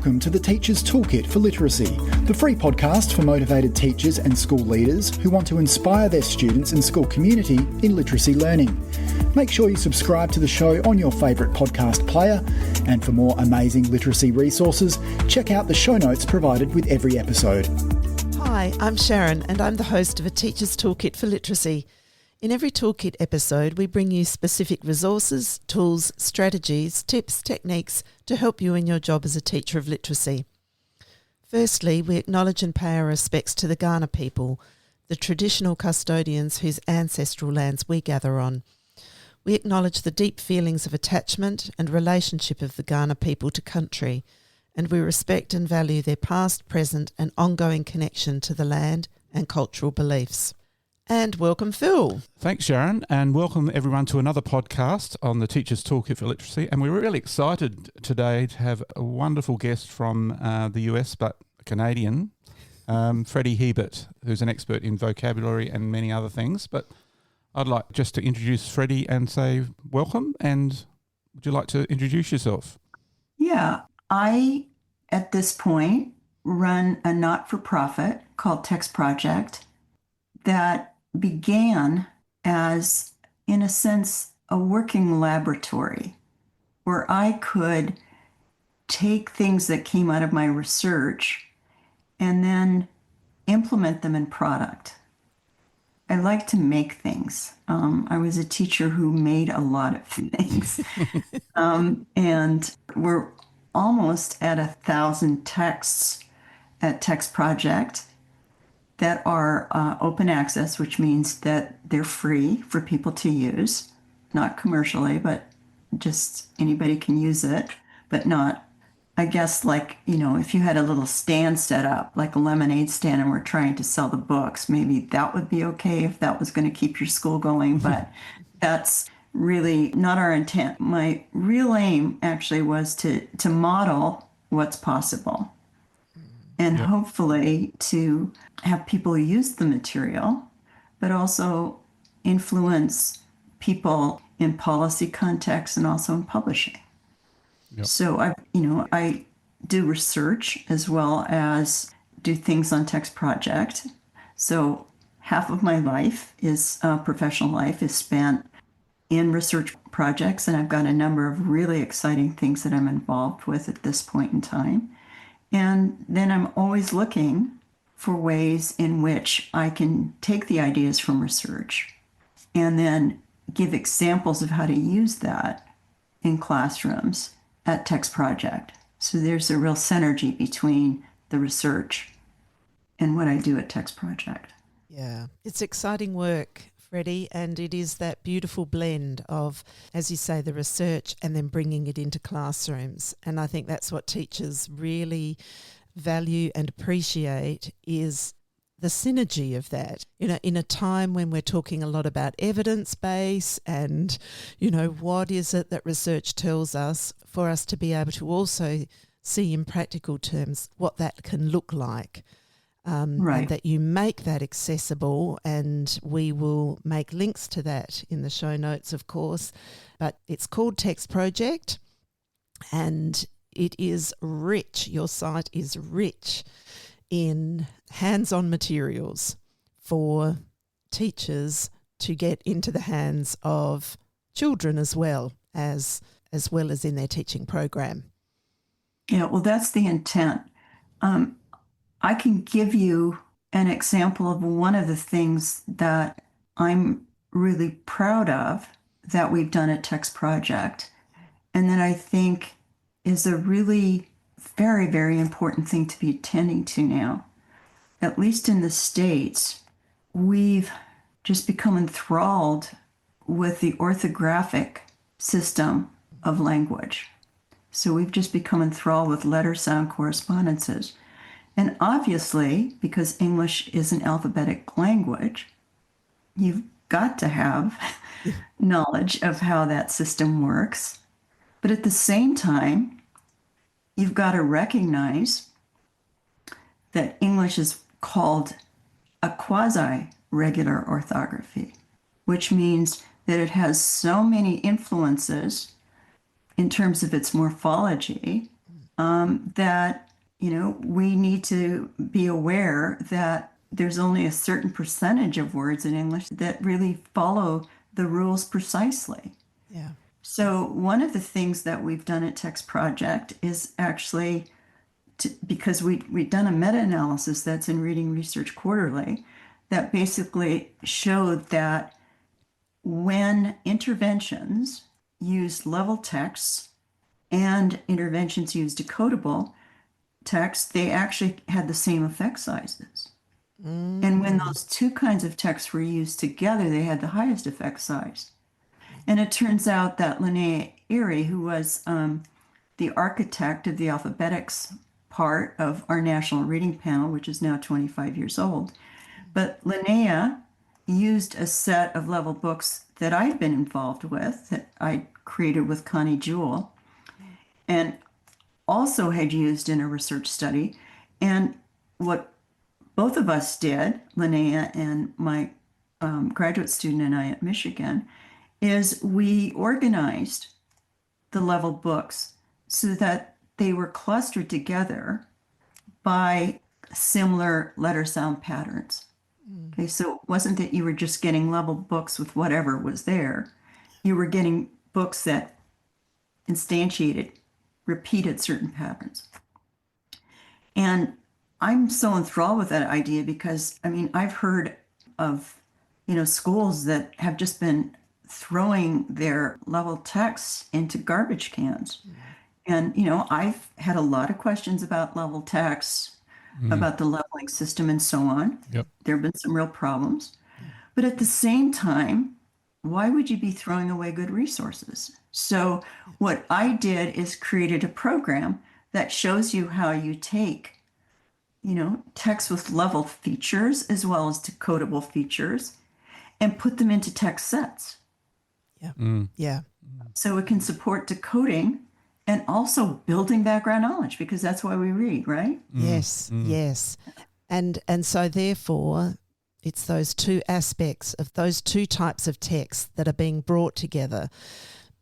welcome to the Teacher's Toolkit for Literacy, the free podcast for motivated teachers and school leaders who want to inspire their students and school community in literacy learning. Make sure you subscribe to the show on your favourite podcast player, and for more amazing literacy resources, check out the show notes provided with every episode. Hi, I'm Sharon, and I'm the host of A Teacher's Toolkit for Literacy. In every Toolkit episode, we bring you specific resources, tools, strategies, tips, techniques to help you in your job as a teacher of literacy. Firstly, we acknowledge and pay our respects to the Kaurna people, the traditional custodians whose ancestral lands we gather on. We acknowledge the deep feelings of attachment and relationship of the Kaurna people to country, and we respect and value their past, present and ongoing connection to the land and cultural beliefs. And welcome, Phil. Thanks, Sharon, and welcome everyone to another podcast on the Teacher's Toolkit for Literacy. And we're really excited today to have a wonderful guest from the US, but Canadian, Freddy Hiebert, who's an expert in vocabulary and many other things. But I'd like just to introduce Freddy and say welcome, and would you like to introduce yourself? Yeah, I, at this point, run a not-for-profit called Text Project that began as, in a sense, a working laboratory where I could take things that came out of my research and then implement them in product. I like to make things. I was a teacher who made a lot of things. And we're almost at 1,000 texts at Text Project that are open access, which means that they're free for people to use, not commercially, but just anybody can use it, but not, I guess, like, if you had a little stand set up, like a lemonade stand, and we're trying to sell the books, maybe that would be okay if that was going to keep your school going, but that's really not our intent. My real aim actually was to model what's possible. And hopefully to have people use the material, but also influence people in policy context and also in publishing. Yep. So I do research as well as do things on Text Project. So half of my life is professional life is spent in research projects, and I've got a number of really exciting things that I'm involved with at this point in time. And then I'm always looking for ways in which I can take the ideas from research and then give examples of how to use that in classrooms at Text Project. So there's a real synergy between the research and what I do at Text Project. Yeah, it's exciting work, Freddy, and it is that beautiful blend of, as you say, the research and then bringing it into classrooms. And I think that's what teachers really value and appreciate, is the synergy of that. In a time when we're talking a lot about evidence base and, what is it that research tells us, for us to be able to also see in practical terms what that can look like. Right. And that you make that accessible, and we will make links to that in the show notes, of course. But it's called Text Project, and it is rich. Your site is rich in hands-on materials for teachers to get into the hands of children as well as in their teaching program. Yeah, well, that's the intent. I can give you an example of one of the things that I'm really proud of that we've done at Text Project, and that I think is a really very, very important thing to be attending to now. At least in the States, we've just become enthralled with the orthographic system of language. So we've just become enthralled with letter-sound correspondences. And obviously, because English is an alphabetic language, you've got to have knowledge of how that system works. But at the same time, you've got to recognize that English is called a quasi-regular orthography, which means that it has so many influences in terms of its morphology that, we need to be aware that there's only a certain percentage of words in English that really follow the rules precisely. Yeah. So one of the things that we've done at Text Project is actually, because we've done a meta-analysis that's in Reading Research Quarterly that basically showed that when interventions use level texts and interventions use decodable text, they actually had the same effect sizes. And when those two kinds of texts were used together, they had the highest effect size. And it turns out that Linnea Erie, who was the architect of the alphabetics part of our National Reading Panel, which is now 25 years old, but Linnea used a set of level books that I'd been involved with, that I created with Connie Jewell, and also had used in a research study. And what both of us did, Linnea and my graduate student and I at Michigan, is we organized the level books so that they were clustered together by similar letter sound patterns. Okay, so it wasn't that you were just getting level books with whatever was there. You were getting books that instantiated, repeated certain patterns. And I'm so enthralled with that idea because, I've heard of, schools that have just been throwing their level texts into garbage cans. And, I've had a lot of questions about level texts, about the leveling system and so on. Yep. There have been some real problems. But at the same time, why would you be throwing away good resources? So what I did is created a program that shows you how you take, text with level features as well as decodable features and put them into text sets. Yeah. Yeah. So it can support decoding and also building background knowledge, because that's why we read, right? Yes. Yes. And so therefore it's those two aspects of those two types of text that are being brought together,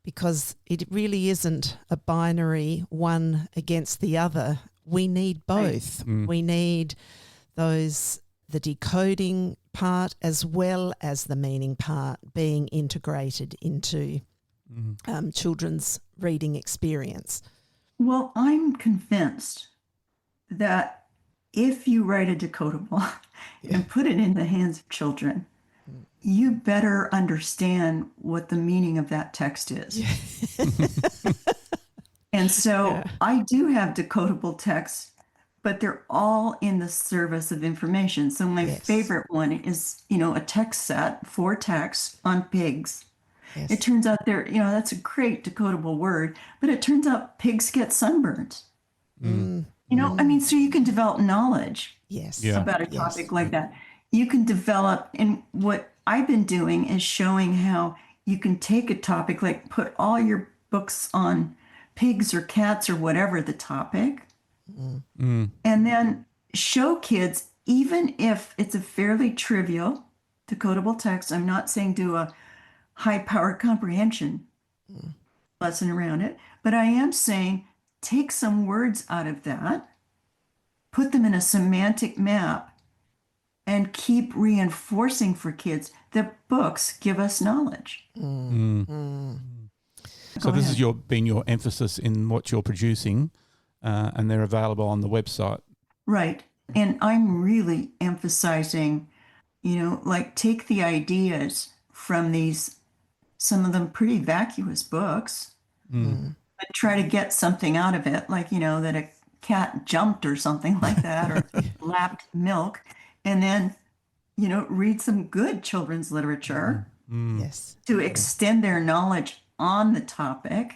because it really isn't a binary one against the other. We need both. Right. We need the decoding part as well as the meaning part being integrated into children's reading experience. Well, I'm convinced that if you write a decodable and put it in the hands of children, you better understand what the meaning of that text is. And so I do have decodable texts, but they're all in the service of information. So my favorite one is, a text set, 4 texts on pigs. Yes. It turns out that's a great decodable word, but it turns out pigs get sunburns. So you can develop knowledge about a topic like that. You can develop, and what I've been doing is showing how you can take a topic, like put all your books on pigs or cats or whatever the topic, and then show kids, even if it's a fairly trivial decodable text. I'm not saying do a high-powered comprehension lesson around it, but I am saying take some words out of that, put them in a semantic map, and keep reinforcing for kids that books give us knowledge. So this is been your emphasis in what you're producing, and they're available on the website. Right. And I'm really emphasizing, take the ideas from these, some of them pretty vacuous books, but try to get something out of it, like, that a cat jumped or something like that, or lapped milk, and then, read some good children's literature to extend their knowledge on the topic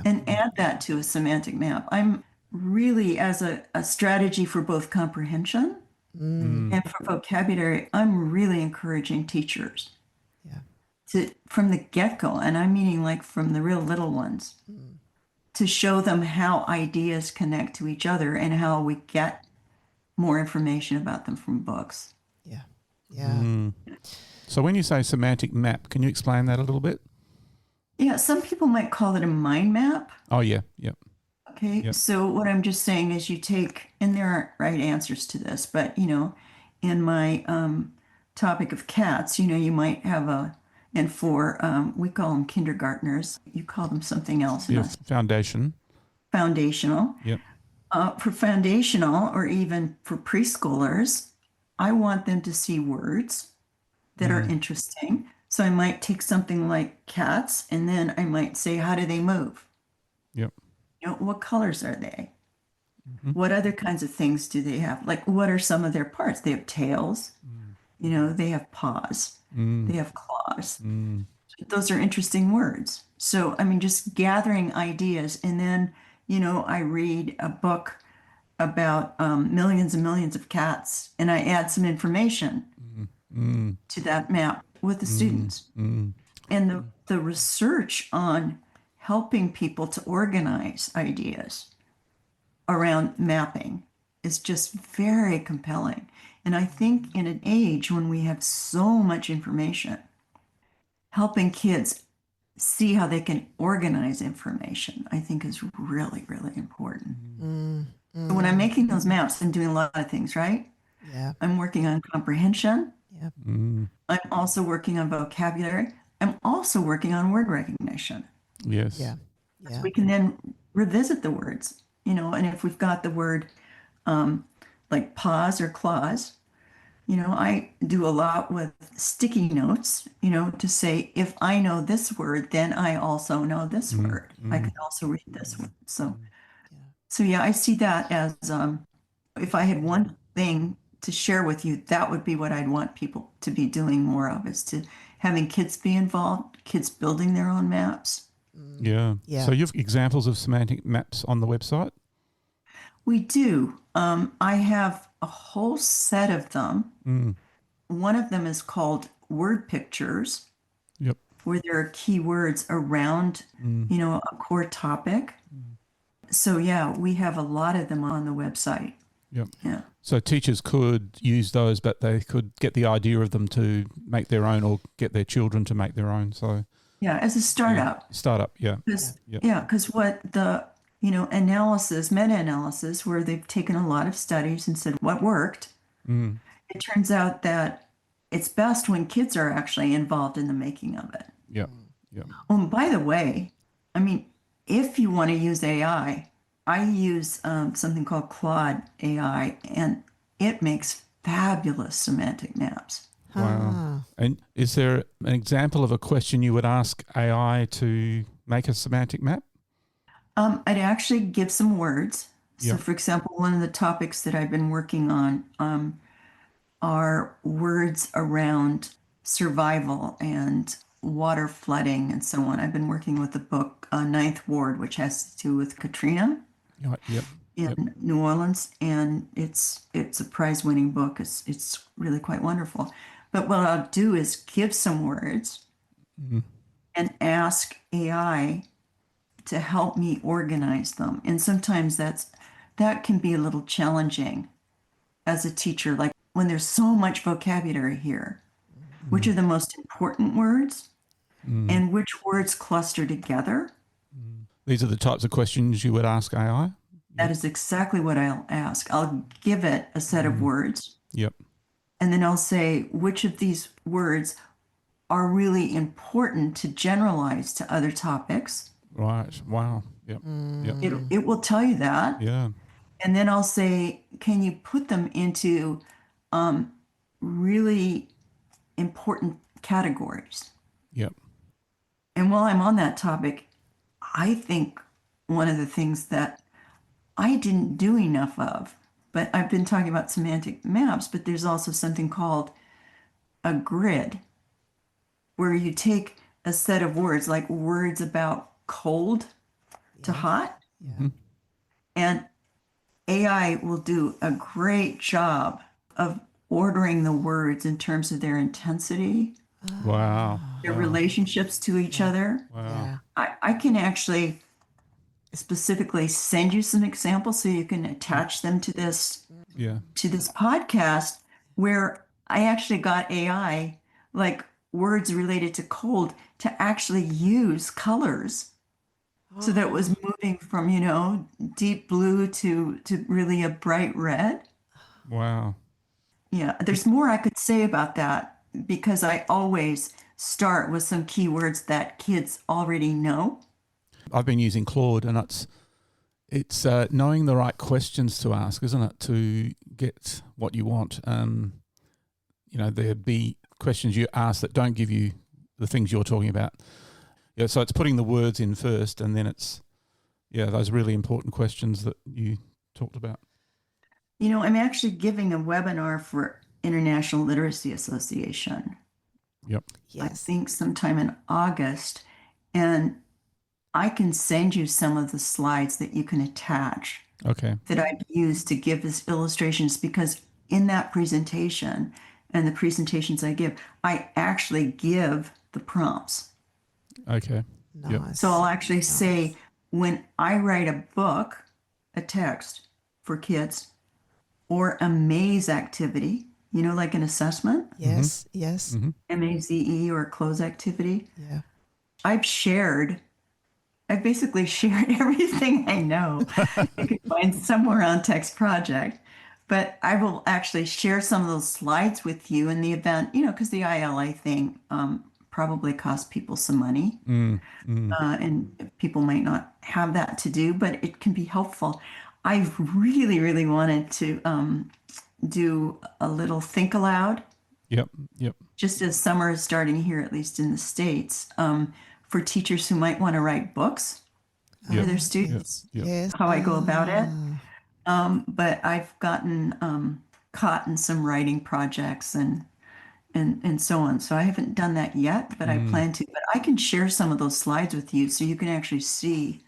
and add that to a semantic map. I'm really, as a strategy for both comprehension and for vocabulary, I'm really encouraging teachers to, from the get-go, and I'm meaning like from the real little ones, to show them how ideas connect to each other and how we get more information about them from books. So when you say semantic map, can you explain that a little bit? Yeah, some people might call it a mind map. Oh, yeah. Okay. Okay, Yep. so what I'm just saying is you take, and there aren't right answers to this, but in my topic of cats, you might have and for, we call them kindergartners, you call them something else in Yeah. us, Foundation. foundational. Yep. For foundational or even for preschoolers, I want them to see words that are interesting. So I might take something like cats, and then I might say, how do they move? Yep. What colors are they? What other kinds of things do they have? Like, what are some of their parts? They have tails, they have paws, they have claws. Those are interesting words. So, I mean, just gathering ideas. And then, I read a book about millions and millions of cats, and I add some information to that map with the students. And the research on helping people to organize ideas around mapping is just very compelling. And I think in an age when we have so much information, helping kids see how they can organize information, I think is really, really important. So when I'm making those maps, I'm doing a lot of things, right? Yeah. I'm working on comprehension. Yeah. I'm also working on vocabulary. I'm also working on word recognition. Yes. Yeah. Yeah. We can then revisit the words, and if we've got the word like paws or claws, I do a lot with sticky notes, to say, if I know this word, then I also know this word. I can also read this word. So yeah, I see that as if I had one thing to share with you, that would be what I'd want people to be doing more of, is to having kids be involved, kids building their own maps. Yeah. Yeah. So you've examples of semantic maps on the website? We do. I have a whole set of them. One of them is called word pictures, Yep. where there are keywords around, a core topic. So yeah, we have a lot of them on the website. Yep. Yeah. So teachers could use those, but they could get the idea of them to make their own, or get their children to make their own. So Yeah, as a startup. startup, yeah. Because what the, analysis, meta-analysis, where they've taken a lot of studies and said what worked, it turns out that it's best when kids are actually involved in the making of it. Yeah. Yeah. Oh, and by the way, I mean, if you want to use AI, I use something called Claude AI, and it makes fabulous semantic maps. Wow. And is there an example of a question you would ask AI to make a semantic map? I'd actually give some words. So, Yep. for example, one of the topics that I've been working on are words around survival and water flooding and so on. I've been working with the book Ninth Ward, which has to do with Katrina Yep. in New Orleans, and it's a prize-winning book. It's really quite wonderful. But what I'll do is give some words and ask AI to help me organize them. And sometimes that can be a little challenging as a teacher, like when there's so much vocabulary here, which are the most important words and which words cluster together. These are the types of questions you would ask AI? That is exactly what I'll ask. I'll give it a set of words. Yep. And then I'll say, which of these words are really important to generalize to other topics? Right. Wow. Yep. Yep. It will tell you that. Yeah. And then I'll say, can you put them into really important categories? Yep. And while I'm on that topic, I think one of the things that I didn't do enough of, but I've been talking about semantic maps, but there's also something called a grid, where you take a set of words, like words about cold to hot, and AI will do a great job of ordering the words in terms of their intensity, Wow. their relationships to each other. Wow. I can actually specifically send you some examples so you can attach them to this Yeah. podcast, where I actually got AI, like words related to cold, to actually use colors So that was moving from, deep blue to really a bright red. Wow. Yeah, there's more I could say about that because I always start with some keywords that kids already know. I've been using Claude, and it's knowing the right questions to ask, isn't it, to get what you want. There'd be questions you ask that don't give you the things you're talking about. Yeah, so it's putting the words in first, and then it's those really important questions that you talked about. I'm actually giving a webinar for International Literacy Association. Yep. Yes. I think sometime in August, and I can send you some of the slides that you can attach. Okay. That I've used to give as illustrations, because in that presentation and the presentations I give, I actually give the prompts. Okay. Nice. Yep. So I'll actually say, when I write a book, a text for kids, or a maze activity, like an assessment, Yes, yes. Mm-hmm. MAZE, or a close activity, Yeah. I've basically shared everything I know. You can find somewhere on Text Project, but I will actually share some of those slides with you in the event, because the ILA thing probably costs people some money, and people might not have that to do, but it can be helpful. I really, really wanted to do a little think aloud. Yep. Just as summer is starting here, at least in the States, for teachers who might want to write books for their students, Yep. Yes. how I go about it. But I've gotten caught in some writing projects and so on. So I haven't done that yet, but I plan to. But I can share some of those slides with you so you can actually see.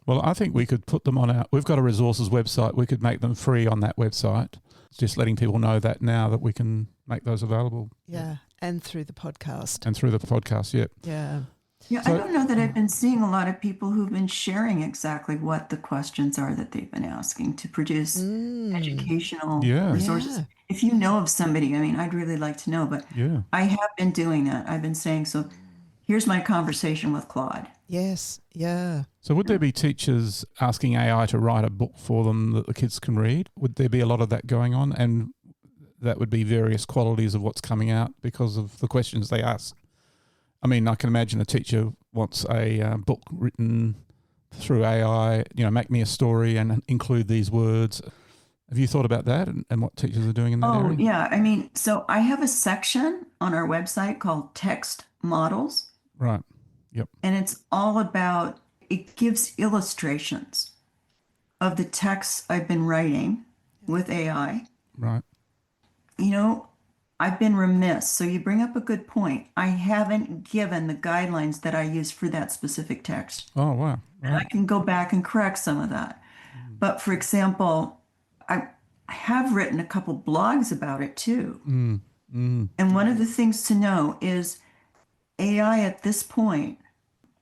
Well, I think we could put them on we've got a resources website. We could make them free on that website. Just letting people know that now, that we can make those available. Yeah. And through the podcast. Yep. Yeah. Yeah, I don't know that I've been seeing a lot of people who've been sharing exactly what the questions are that they've been asking to produce educational resources. Yeah. If you know of somebody, I'd really like to know, but Yeah. I have been doing that. I've been saying, so here's my conversation with Claude. Yes. Yeah. So would there be teachers asking AI to write a book for them that the kids can read? Would there be a lot of that going on? And that would be various qualities of what's coming out because of the questions they ask. I can imagine a teacher wants a book written through AI, make me a story and include these words. Have you thought about that and what teachers are doing in that area? Oh, yeah. So I have a section on our website called Text Models. Right. Yep. And it's all about, it gives illustrations of the texts I've been writing with AI. Right. I've been remiss. So you bring up a good point. I haven't given the guidelines that I use for that specific text. Oh, wow. Right. And I can go back and correct some of that. But for example, I have written a couple blogs about it too. And one of the things to know is AI at this point,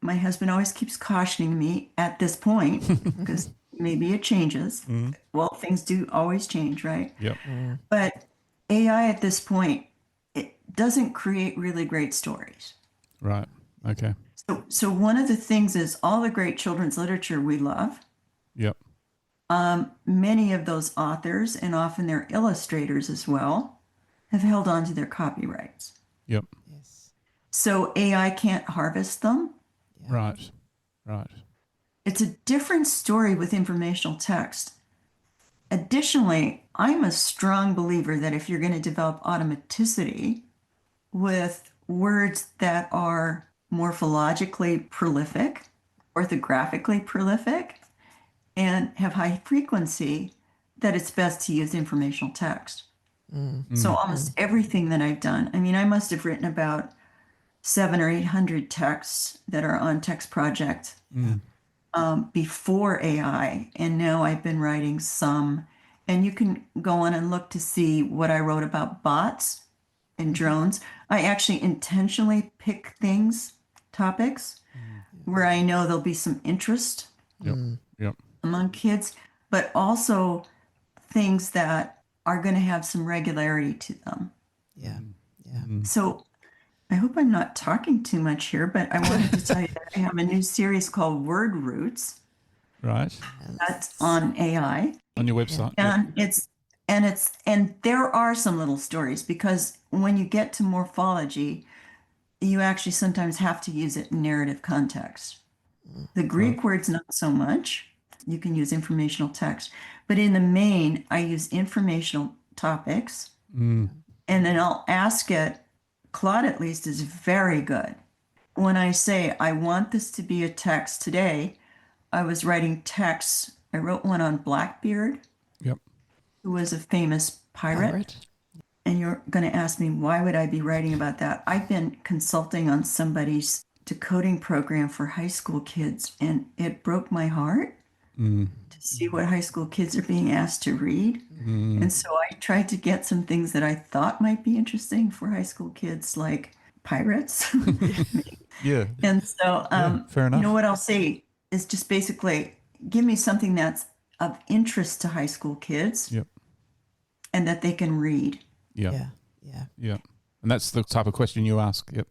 my husband always keeps cautioning me at this point, because maybe it changes. Well, things do always change, right? Yep. But AI at this point, it doesn't create really great stories. Right. Okay. So one of the things is all the great children's literature we love. Yep. Many of those authors, and often their illustrators as well, have held on to their copyrights. Yep. Yes. So AI can't harvest them. Yeah. Right. It's a different story with informational text. Additionally, I'm a strong believer that if you're going to develop automaticity with words that are morphologically prolific, orthographically prolific, and have high frequency, that it's best to use informational text. So almost everything that I've done, I must have written about 700 or 800 texts that are on Text Project before AI, and now I've been writing some. And you can go on and look to see what I wrote about bots and drones. I actually intentionally pick topics where I know there'll be some interest among kids, but also things that are going to have some regularity to them. Yeah. So I hope I'm not talking too much here, but I wanted to tell you that I have a new series called Word Roots Right. that's on AI. On your website. Yep. And there are some little stories because when you get to morphology, you actually sometimes have to use it in narrative context. The Greek words, not so much. You can use informational text, but in the main, I use informational topics, and then I'll ask it. Claude, at least, is very good. When I say I want this to be a text today, I was writing texts. I wrote one on Blackbeard, Yep. who was a famous pirate. And you're going to ask me, why would I be writing about that? I've been consulting on somebody's decoding program for high school kids, and it broke my heart to see what high school kids are being asked to read. And so I tried to get some things that I thought might be interesting for high school kids, like pirates. Yeah. And so, fair enough. you know, what I'll say is just basically give me something that's of interest to high school kids Yep. and that they can read. Yeah. Yeah. Yeah. And that's the type of question you ask. Yep.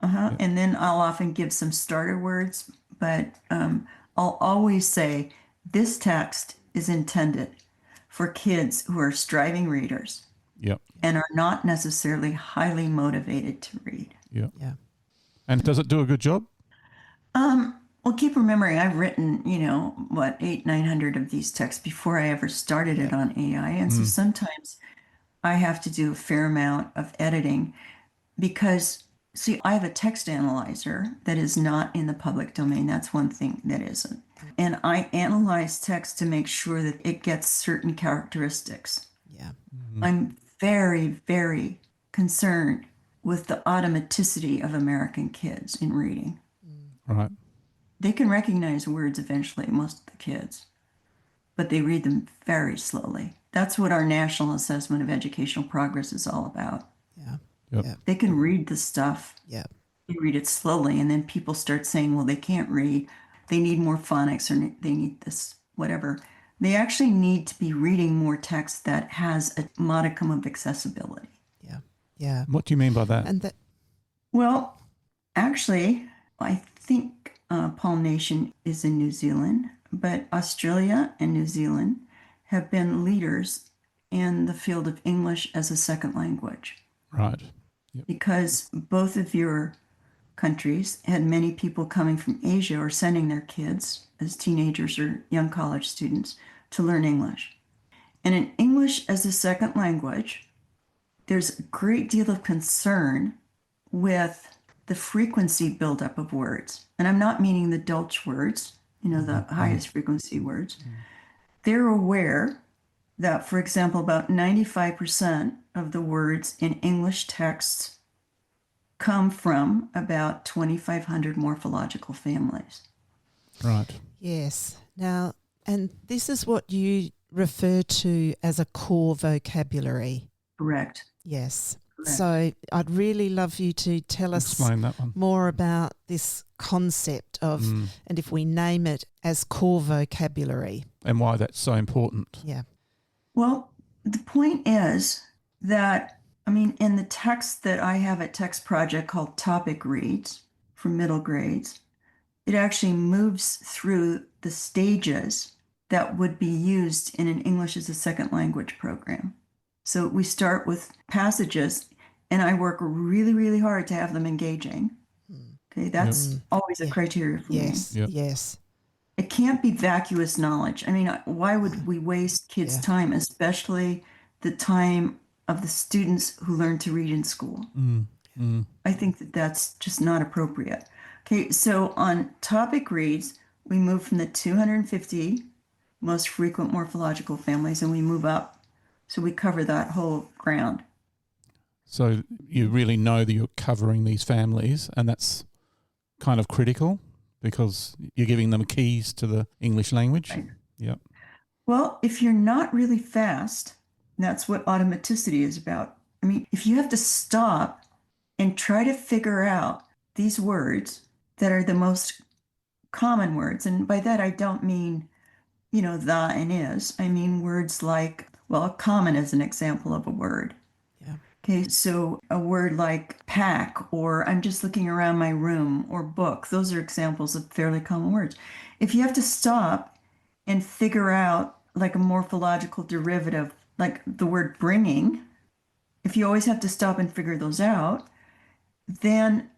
Yep. And then I'll often give some starter words, but I'll always say this text is intended for kids who are striving readers. Yep. And are not necessarily highly motivated to read. Yep. Yeah. And does it do a good job? Well, keep remembering, I've written, 900 of these texts before I ever started it on AI. And so sometimes I have to do a fair amount of editing because, see, I have a text analyzer that is not in the public domain. That's one thing that isn't. And I analyze text to make sure that it gets certain characteristics. Yeah. I'm very, very concerned with the automaticity of American kids in reading. Right. They can recognize words eventually, most of the kids, but they read them very slowly. That's what our National Assessment of Educational Progress is all about. Yeah. Yep. Yeah. They can read the stuff. Yeah. They read it slowly, and then people start saying, well, they can't read. They need more phonics, or they need this, whatever. They actually need to be reading more text that has a modicum of accessibility. Yeah. Yeah. What do you mean by that? And that, Well, actually, I think Paul Nation is in New Zealand, but Australia and New Zealand have been leaders in the field of English as a second language. Right. Yep. Because both of your countries had many people coming from Asia or sending their kids as teenagers or young college students to learn English. And in English as a second language, there's a great deal of concern with the frequency buildup of words. And I'm not meaning the Dulce words, the highest frequency words. They're aware that, for example, about 95% of the words in English texts come from about 2,500 morphological families. Right. yes. Now, and this is what you refer to as a core vocabulary. Correct. Yes. Correct. So I'd really love you to tell us Explain that one. more about this concept of, and if we name it as core vocabulary. And why that's so important. Yeah. Well, the point is that, in the text that I have at Text Project called Topic Reads for middle grades, it actually moves through the stages that would be used in an English as a second language program. So we start with passages, and I work really, really hard to have them engaging. Okay, that's always a criteria for me. Yes. Yep. Yes. It can't be vacuous knowledge. Why would we waste kids' time, especially the time of the students who learn to read in school? I think that that's just not appropriate. Okay, so on Topic Reads, we move from the 250 most frequent morphological families, and we move up. So we cover that whole ground. So you really know that you're covering these families, and that's kind of critical because you're giving them keys to the English language. Right. Yep. Well, if you're not really fast, that's what automaticity is about. If you have to stop and try to figure out these words that are the most common words, and by that I don't mean, the and is. I mean words like, common is an example of a word. Yeah. Okay, so a word like pack, or I'm just looking around my room, or book, those are examples of fairly common words. If you have to stop and figure out like a morphological derivative, like the word bringing, if you always have to stop and figure those out, then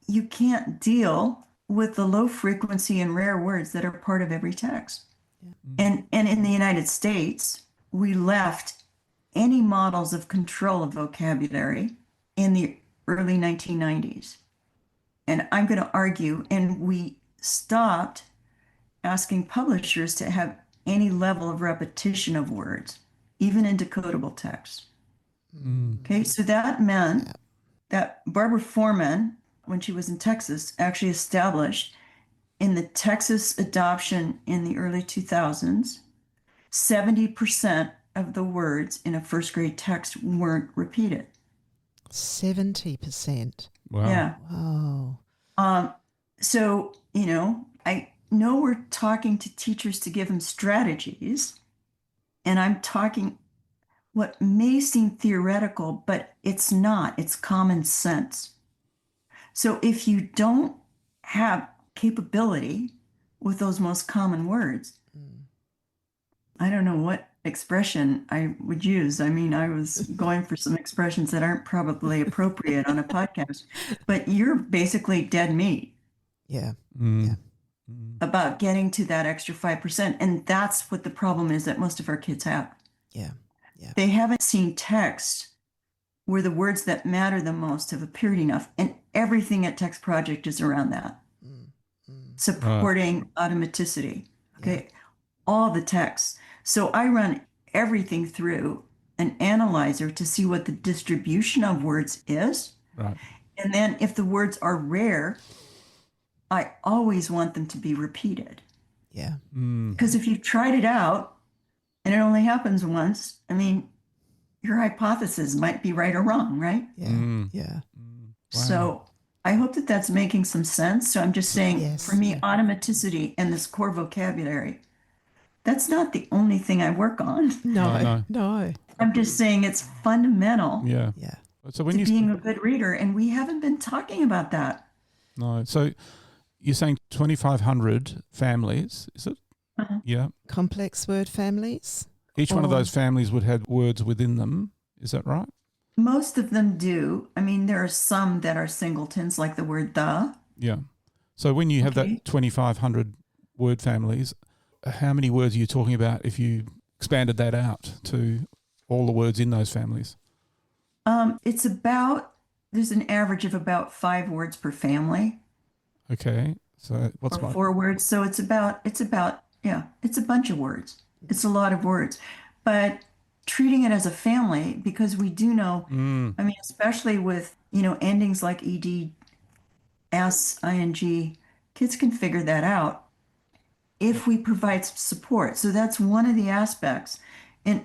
you can't deal with the low frequency and rare words that are part of every text. And in the United States, we left any models of control of vocabulary in the early 1990s. And I'm going to argue, and we stopped asking publishers to have any level of repetition of words, even in decodable text. Okay, so that meant that Barbara Foreman, when she was in Texas, actually established in the Texas adoption in the early 2000s, 70% of the words in a first grade text weren't repeated. 70%. Wow. Yeah. Wow. So, I know we're talking to teachers to give them strategies, and I'm talking what may seem theoretical, but it's not. It's common sense. So if you don't have capability with those most common words, I don't know what expression I would use. I mean, I was going for some expressions that aren't probably appropriate on a podcast, but you're basically dead meat. Yeah. Mm. About getting to that extra 5%. And that's what the problem is that most of our kids have. Yeah. Yeah. They haven't seen text where the words that matter the most have appeared enough. And everything at Text Project is around that. Supporting automaticity. Okay. All the texts. So I run everything through an analyzer to see what the distribution of words is. Right. And then if the words are rare, I always want them to be repeated. Yeah. Because if you've tried it out and it only happens once, I mean, your hypothesis might be right or wrong, right? Yeah. Yeah. Wow. So I hope that that's making some sense. So I'm just saying, Yes. for me, automaticity and this core vocabulary, that's not the only thing I work on. No. I'm just saying it's fundamental Yeah. Yeah. So when to you being a good reader. And we haven't been talking about that. no, so you're saying 2,500 families, is it? Yeah. Complex word families. Each one of those families would have words within them. Is that right? Most of them do. I mean, there are some that are singletons, like the word the. Yeah. So when you have Okay. that 2,500 word families, how many words are you talking about if you expanded that out to all the words in those families? It's about, there's an average of about 5 words per family. Okay. So what's Or 4 words. So it's about, it's a bunch of words. It's a lot of words. But treating it as a family, because we do know, I mean, especially with, endings like ed, s, ing, kids can figure that out if we provide some support. So that's one of the aspects. And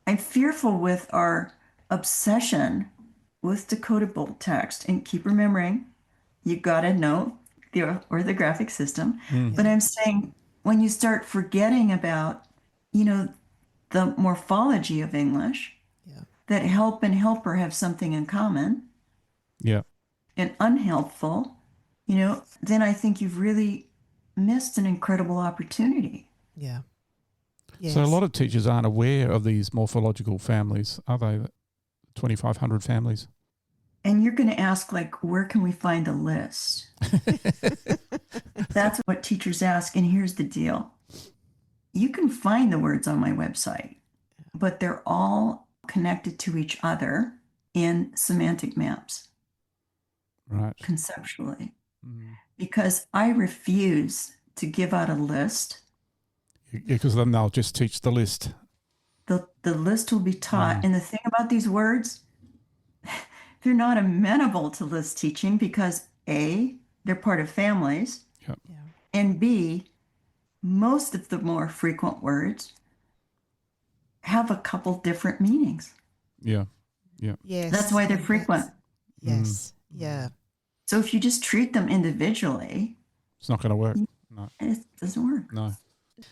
I'm fearful with our obsession with decodable text. And keep remembering, you got to know the orthographic system. But I'm saying when you start forgetting about, the morphology of English, that help and helper have something in common, and unhelpful, then I think you've really missed an incredible opportunity. Yeah. Yes. So a lot of teachers aren't aware of these morphological families, are they? 2,500 families. And you're going to ask, like, where can we find a list? That's what teachers ask. And here's the deal. You can find the words on my website, but they're all connected to each other in semantic maps. Right. Conceptually. Because I refuse to give out a list. Yeah, because then they'll just teach the list. The list will be taught. And the thing about these words, they're not amenable to list teaching because A, they're part of families, and B, most of the more frequent words have a couple different meanings. Yeah. Yes. That's why they're frequent. Yes. Yeah. So if you just treat them individually, It's not going to work. No. it doesn't work. No.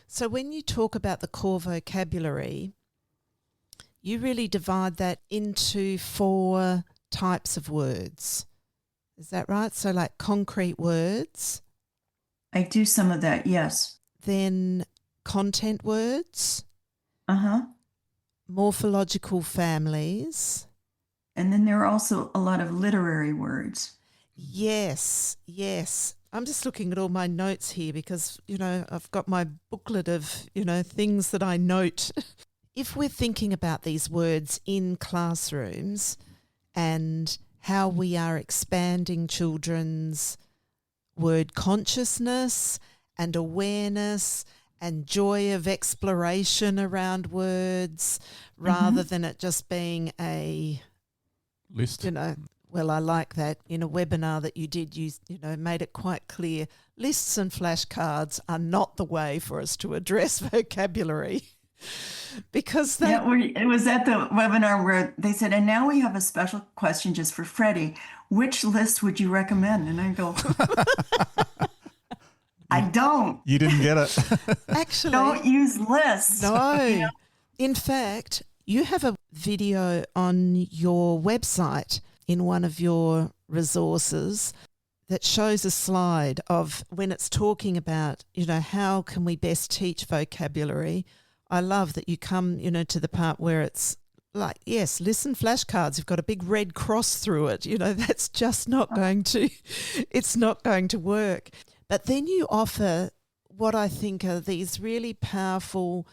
So when you talk about the core vocabulary, you really divide that into 4 types of words. Is that right? So like concrete words. I do some of that, yes. Then content words. Uh-huh. Morphological families. And then there are also a lot of literary words. Yes. I'm just looking at all my notes here because, I've got my booklet of, things that I note. If we're thinking about these words in classrooms and how we are expanding children's word consciousness and awareness and joy of exploration around words rather than it just being a list. Well, I like that. In a webinar that you did, you made it quite clear lists and flashcards are not the way for us to address vocabulary. Because it was at the webinar where they said, and now we have a special question just for Freddy. Which list would you recommend? And I go, I don't. You didn't get it. Actually, don't use lists. No. In fact, you have a video on your website in one of your resources that shows a slide of when it's talking about, how can we best teach vocabulary. I love that you come, to the part where it's like, yes, listen, flashcards, you've got a big red cross through it. That's just not going to, it's not going to work. But then you offer what I think are these really powerful,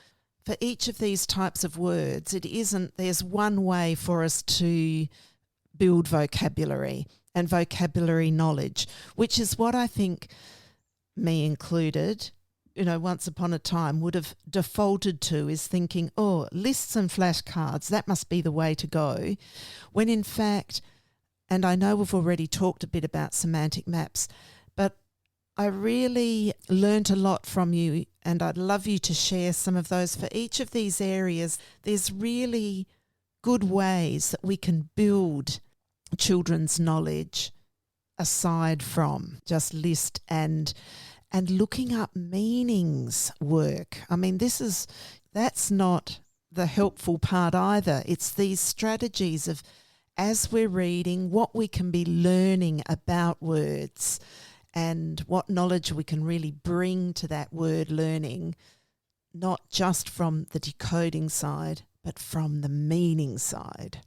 for each of these types of words, there's one way for us to build vocabulary and vocabulary knowledge, which is what I think, me included, once upon a time would have defaulted to, is thinking, lists and flashcards, that must be the way to go. When in fact, and I know we've already talked a bit about semantic maps, but I really learnt a lot from you, and I'd love you to share some of those. For each of these areas, there's really good ways that we can build children's knowledge aside from just list and looking up meanings work. I mean, that's not the helpful part either. It's these strategies of, as we're reading, what we can be learning about words and what knowledge we can really bring to that word learning, not just from the decoding side, but from the meaning side.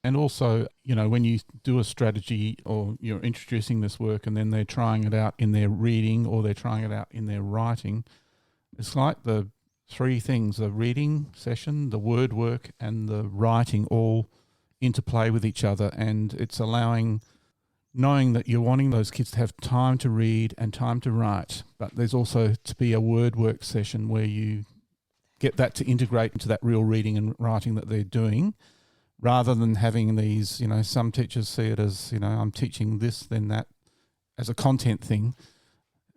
And also, when you do a strategy or you're introducing this work and then they're trying it out in their reading or they're trying it out in their writing, it's like the 3 things, the reading session, the word work and the writing all interplay with each other, and it's knowing that you're wanting those kids to have time to read and time to write, but there's also to be a word work session where you get that to integrate into that real reading and writing that they're doing, rather than having these, some teachers see it as, I'm teaching this, then that, as a content thing,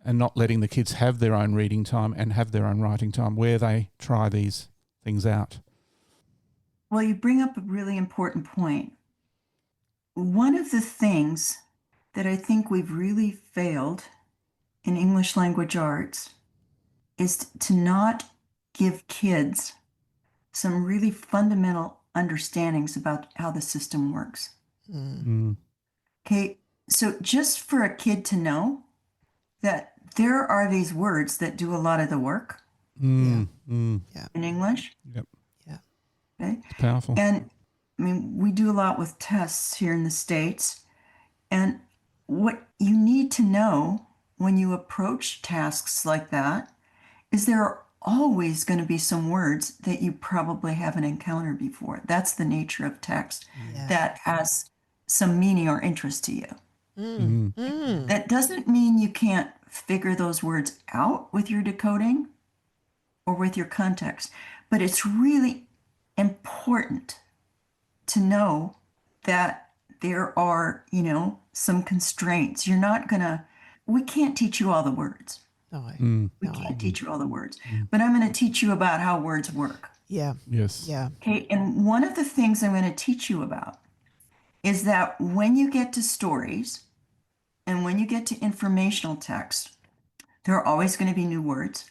and not letting the kids have their own reading time and have their own writing time where they try these things out. Well, you bring up a really important point. One of the things that I think we've really failed in English language arts is to not give kids some really fundamental understandings about how the system works. Okay, so just for a kid to know that there are these words that do a lot of the work in English. Yep. Yeah. Okay. It's powerful. And I mean, we do a lot with tests here in the States. And what you need to know when you approach tasks like that is there are always going to be some words that you probably haven't encountered before. That's the nature of text that has some meaning or interest to you. That doesn't mean you can't figure those words out with your decoding or with your context, but it's really important to know that there are, some constraints. We can't teach you all the words. No. We can't teach you all the words, but I'm going to teach you about how words work. Yeah. Yes. Yeah. Okay. And one of the things I'm going to teach you about is that when you get to stories and when you get to informational text, there are always going to be new words,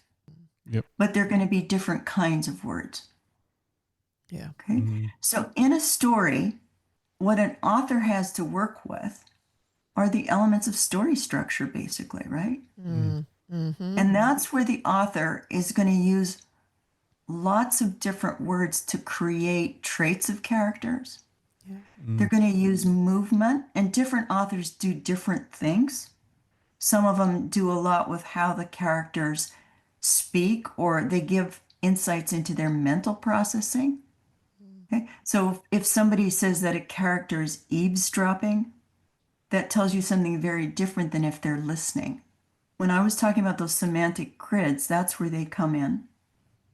Yep. but they're going to be different kinds of words. Yeah. Okay. So in a story, what an author has to work with are the elements of story structure, basically, right? And that's where the author is going to use lots of different words to create traits of characters. They're going to use movement, and different authors do different things. Some of them do a lot with how the characters speak, or they give insights into their mental processing. Okay? So if somebody says that a character is eavesdropping, that tells you something very different than if they're listening. When I was talking about those semantic grids, that's where they come in.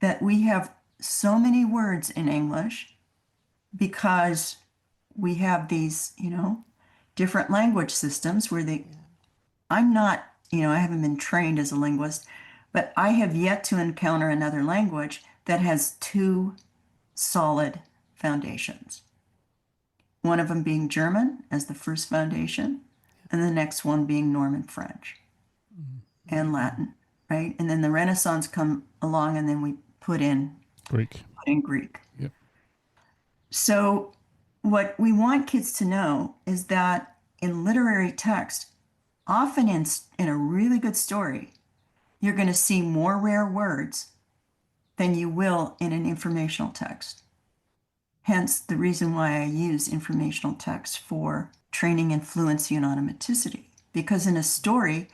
That we have so many words in English because we have these, different language systems where I'm not, I haven't been trained as a linguist, but I have yet to encounter another language that has two solid foundations. One of them being German as the first foundation, and the next one being Norman French and Latin, right? And then the Renaissance come along, and then we put in Greek. Yep. So what we want kids to know is that in literary text, often in a really good story, you're going to see more rare words than you will in an informational text. Hence the reason why I use informational text for training in fluency and automaticity. Because in a story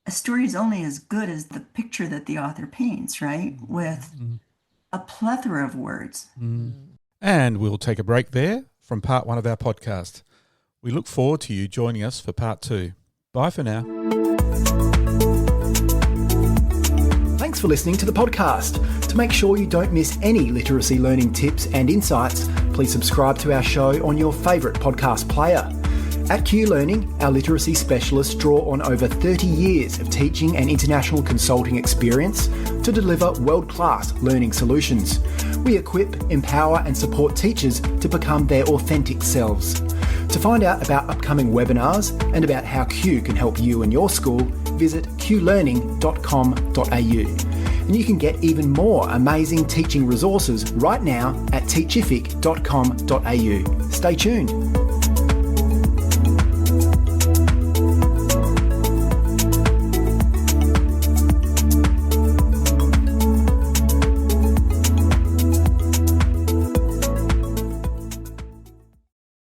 is only as good as the picture that the author paints, right? With a plethora of words. And we'll take a break there from part 1 of our podcast. We look forward to you joining us for part 2. Bye for now. Thanks for listening to the podcast. To make sure you don't miss any literacy learning tips and insights, please subscribe to our show on your favourite podcast player. At Q Learning, our literacy specialists draw on over 30 years of teaching and international consulting experience to deliver world-class learning solutions. We equip, empower and support teachers to become their authentic selves. To find out about upcoming webinars and about how Q can help you and your school, visit qlearning.com.au. And you can get even more amazing teaching resources right now at teachific.com.au. Stay tuned.